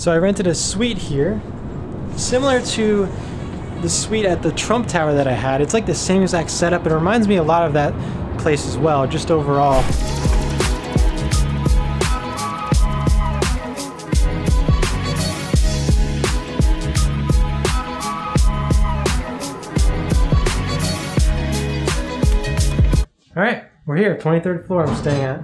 So I rented a suite here, similar to the suite at the Trump Tower that I had. It's like the same exact setup. It reminds me a lot of that place as well, just overall. All right, we're here, 23rd floor I'm staying at.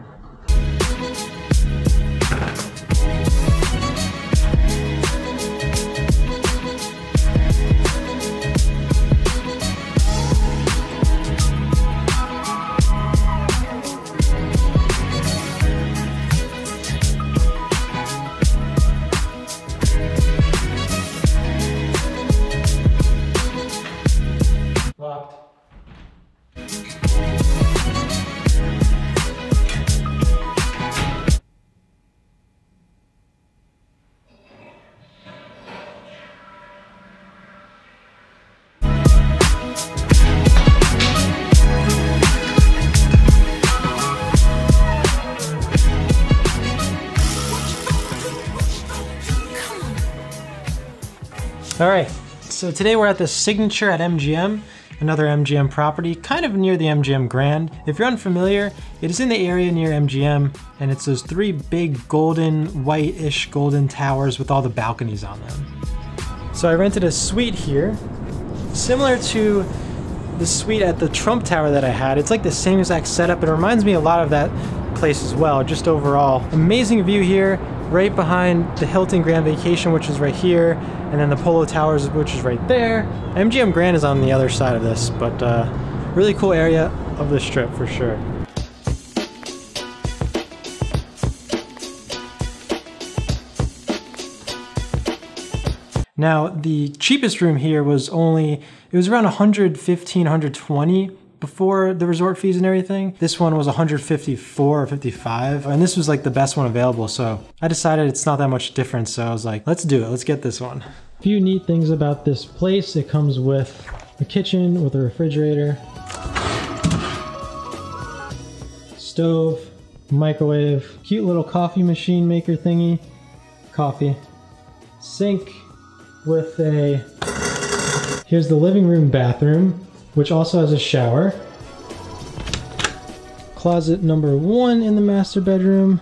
Locked. All right, so today we're at the Signature at MGM, another MGM property, kind of near the MGM Grand. If you're unfamiliar, it is in the area near MGM, and it's those three big golden, white-ish golden towers with all the balconies on them. So I rented a suite here, similar to the suite at the Trump Tower that I had. It's like the same exact setup. It reminds me a lot of that place as well, just overall. Amazing view here, right behind the Hilton Grand Vacation, which is right here, and then the Polo Towers, which is right there. MGM Grand is on the other side of this, but really cool area of the Strip for sure. Now, the cheapest room here was around 115, 120 before the resort fees and everything. This one was 154 or 55, and this was like the best one available, so I decided it's not that much difference, so I was like, let's do it, let's get this one. A few neat things about this place: it comes with a kitchen with a refrigerator, stove, microwave, cute little coffee machine maker thingy, coffee, sink with here's the living room bathroom, which also has a shower. Closet number 1 in the master bedroom,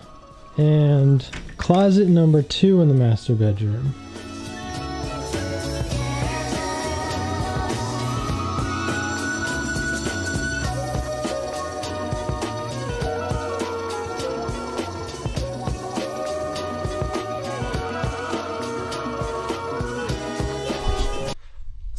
and closet number 2 in the master bedroom.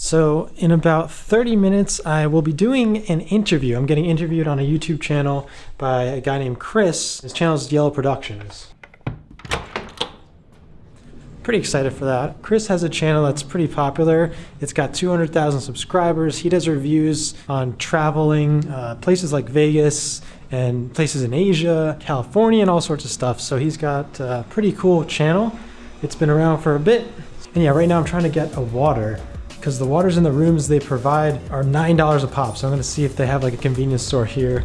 So in about 30 minutes, I will be doing an interview. I'm getting interviewed on a YouTube channel by a guy named Chris. His channel is Yellow Productions. Pretty excited for that. Chris has a channel that's pretty popular. It's got 200,000 subscribers. He does reviews on traveling, places like Vegas and places in Asia, California, and all sorts of stuff. So he's got a pretty cool channel. It's been around for a bit. And yeah, right now I'm trying to get a water, because the waters in the rooms they provide are $9 a pop. So I'm gonna see if they have like a convenience store here.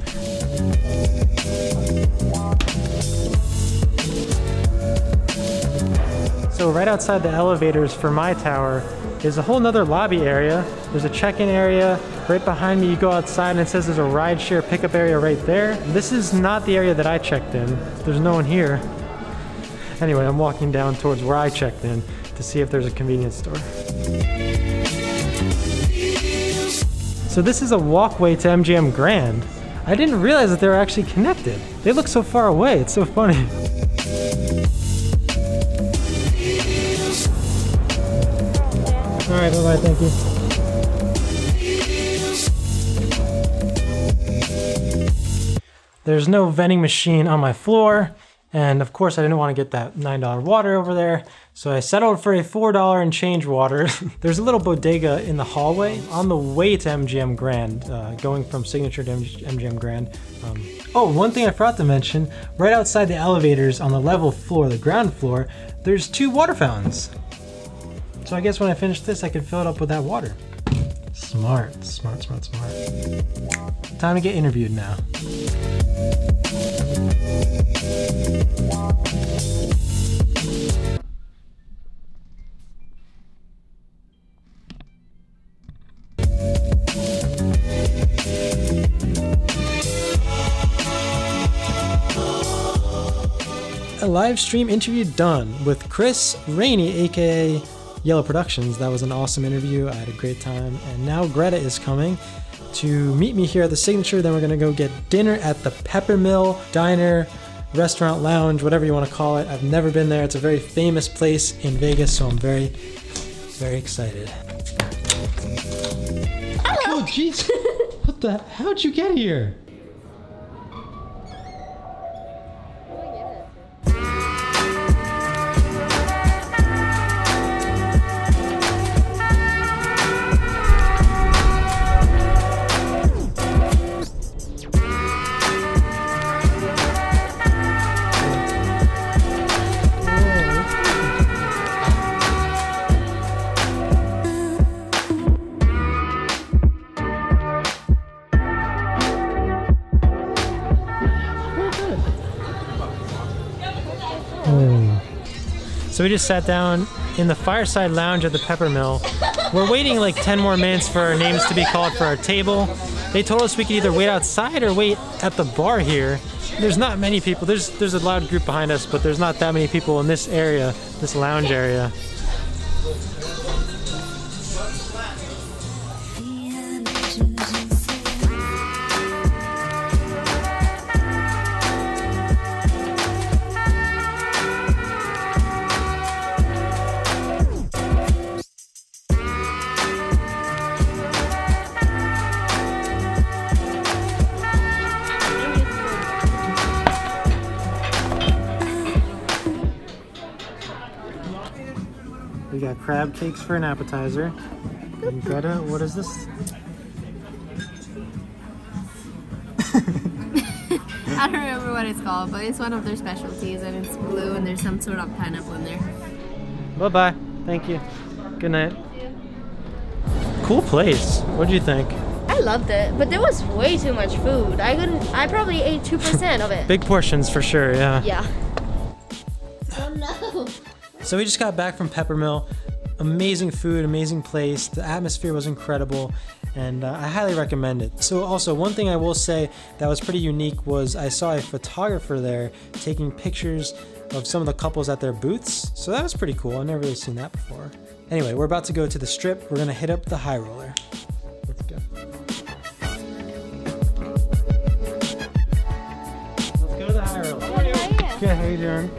So right outside the elevators for my tower is a whole nother lobby area. There's a check-in area. Right behind me, you go outside and it says there's a rideshare pickup area right there. This is not the area that I checked in. There's no one here. Anyway, I'm walking down towards where I checked in to see if there's a convenience store. So this is a walkway to MGM Grand. I didn't realize that they were actually connected. They look so far away, it's so funny. All right, bye-bye, thank you. There's no vending machine on my floor, and of course I didn't want to get that $9 water over there, so I settled for a $4 and change water. There's a little bodega in the hallway on the way to MGM Grand, going from Signature to MGM Grand. Oh, one thing I forgot to mention, right outside the elevators on the level floor, the ground floor, there's 2 water fountains. So I guess when I finish this, I can fill it up with that water. Smart, smart, smart, smart. Time to get interviewed now. live stream interview done with Chris Rainey, aka Yellow Productions. That was an awesome interview. I had a great time. And now Greta is coming to meet me here at the Signature. Then we're gonna go get dinner at the Peppermill Diner, Restaurant, Lounge, whatever you want to call it. I've never been there. It's a very famous place in Vegas, so I'm very, very excited. Hello. Oh, jeez. What the? How'd you get here? So we just sat down in the fireside lounge at the Peppermill. We're waiting like 10 more minutes for our names to be called for our table. They told us we could either wait outside or wait at the bar here. There's not many people. There's a loud group behind us, but there's not that many people in this area, this lounge area. We got crab cakes for an appetizer. And Greta, what is this? I don't remember what it's called, but it's one of their specialties, and it's blue, and there's some sort of pineapple in there. Bye-bye. Thank you. Good night. Cool place. What do you think? I loved it, but there was way too much food. I probably ate 2% of it. Big portions for sure, yeah. Yeah. Oh no. So we just got back from Peppermill. Amazing food, amazing place. The atmosphere was incredible, and I highly recommend it. So also, one thing I will say that was pretty unique was I saw a photographer there taking pictures of some of the couples at their booths. So that was pretty cool. I've never really seen that before. Anyway, we're about to go to the Strip. We're gonna hit up the High Roller. Let's go. Let's go to the High Roller. How are you? Good, how you doing?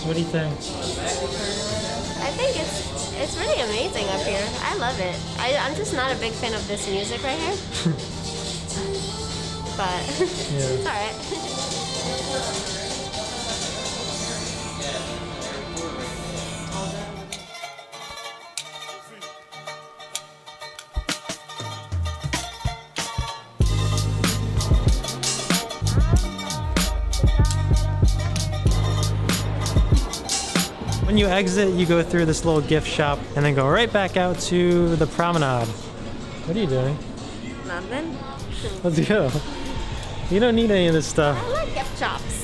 What do you think? I think it's really amazing up here. I love it. I'm just not a big fan of this music right here. But it's alright. When you exit, you go through this little gift shop and then go right back out to the promenade. What are you doing? Nothing. Let's go. You don't need any of this stuff. I like gift shops.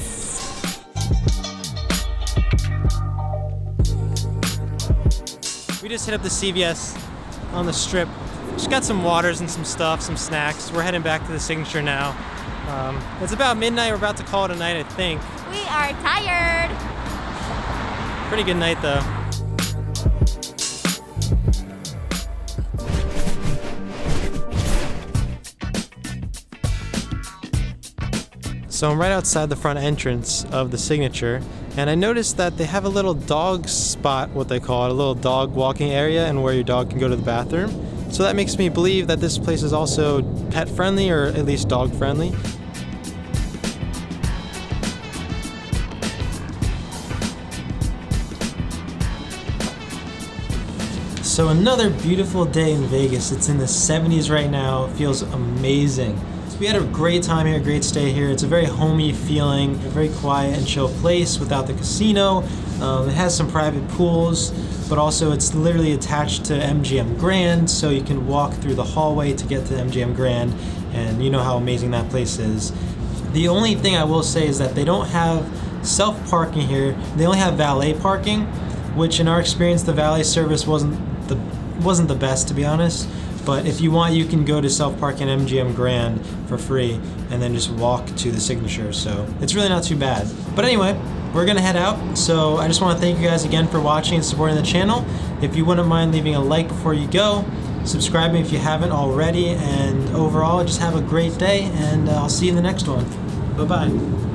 We just hit up the CVS on the strip. Just got some waters and some stuff, some snacks. We're heading back to the Signature now. It's about midnight. We're about to call it a night, I think. We are tired. Pretty good night though. So I'm right outside the front entrance of the Signature, and I noticed that they have a little dog spot, what they call it, a little dog walking area, and where your dog can go to the bathroom. So that makes me believe that this place is also pet friendly, or at least dog friendly. So another beautiful day in Vegas. It's in the 70s right now. It feels amazing. So we had a great time here, great stay here. It's a very homey feeling, a very quiet and chill place without the casino. It has some private pools, but also it's literally attached to MGM Grand, so you can walk through the hallway to get to MGM Grand, and you know how amazing that place is. The only thing I will say is that they don't have self-parking here. They only have valet parking, which in our experience, the valet service wasn't the best, to be honest. But if you want, you can go to self-parking MGM Grand for free and then just walk to the Signature. So it's really not too bad. But anyway, we're gonna head out. So I just want to thank you guys again for watching and supporting the channel. If you wouldn't mind leaving a like before you go, subscribing if you haven't already, and overall, just have a great day, and I'll see you in the next one. Bye-bye.